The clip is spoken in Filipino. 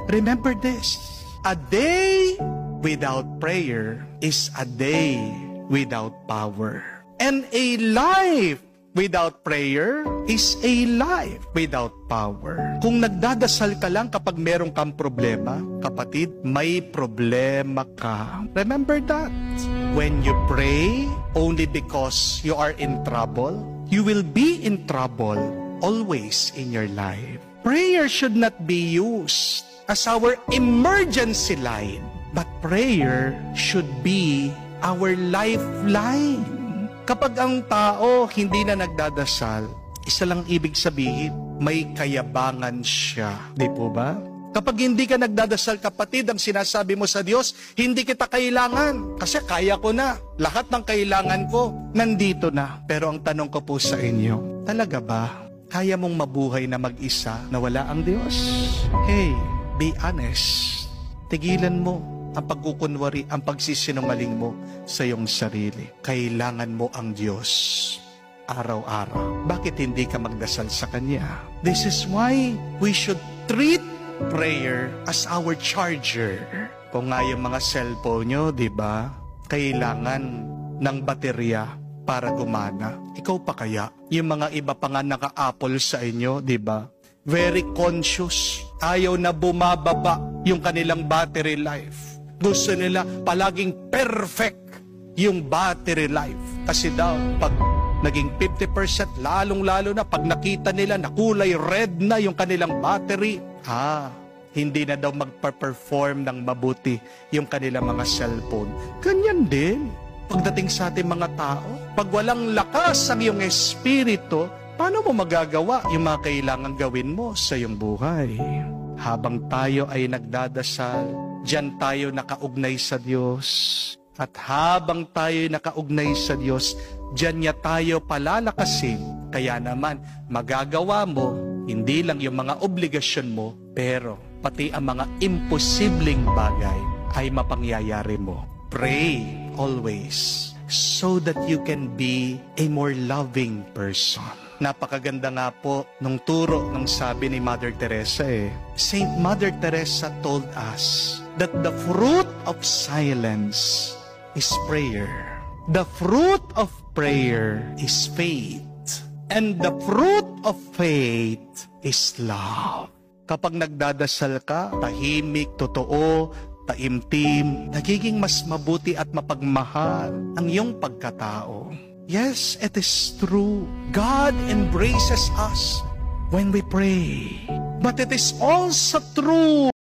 Remember this, a day without prayer is a day without power. And a life without prayer is a life without power. Kung nagdadasal ka lang kapag meron kang problema, kapatid, may problema ka. Remember that. When you pray only because you are in trouble, you will be in trouble always in your life. Prayer should not be used as our emergency line, but prayer should be our lifeline. Kapag ang tao hindi na nagdadasal, isa lang ibig sabihin, may kayabangan siya. Di po ba? Kapag hindi ka nagdadasal, kapatid, ang sinasabi mo sa Diyos, hindi kita kailangan. Kasi kaya ko na. Lahat ng kailangan ko, nandito na. Pero ang tanong ko po sa inyo, talaga ba? Kaya mong mabuhay na mag-isa na wala ang Diyos? Hey, be honest. Tigilan mo ang pagkukunwari, ang pagsisinungaling mo sa iyong sarili. Kailangan mo ang Diyos araw-araw. Bakit hindi ka magdasal sa Kanya? This is why we should treat prayer as our charger. Kung nga yung mga cellphone nyo, di ba? Kailangan ng baterya para gumana. Ikaw pa kaya? Yung mga iba pa nga naka-Apple sa inyo, di ba? Very conscious. Ayaw na bumababa yung kanilang battery life. Gusto nila palaging perfect yung battery life. Kasi daw, pag naging 50%, lalong-lalo na pag nakita nila na kulay red na yung kanilang battery, hindi na daw magpa-perform ng mabuti yung kanilang mga cellphone. Ganyan din pagdating sa ating mga tao. Pag walang lakas ang iyong espiritu, paano mo magagawa yung mga kailangan gawin mo sa iyong buhay? Habang tayo ay nagdadasal, diyan tayo nakaugnay sa Diyos. At habang tayo nakaugnay sa Diyos, diyan niya tayo palalakasin. Kaya naman, magagawa mo, hindi lang yung mga obligasyon mo, pero pati ang mga imposibleng bagay ay mapangyayari mo. Pray always so that you can be a more loving person. Napakaganda nga po nung turo ng sabi ni Mother Teresa Saint Mother Teresa told us that the fruit of silence is prayer. The fruit of prayer is faith. And the fruit of faith is love. Kapag nagdadasal ka, tahimik, totoo, taimtim, nagiging mas mabuti at mapagmahal ang iyong pagkatao. Yes, it is true. God embraces us when we pray. But it is also true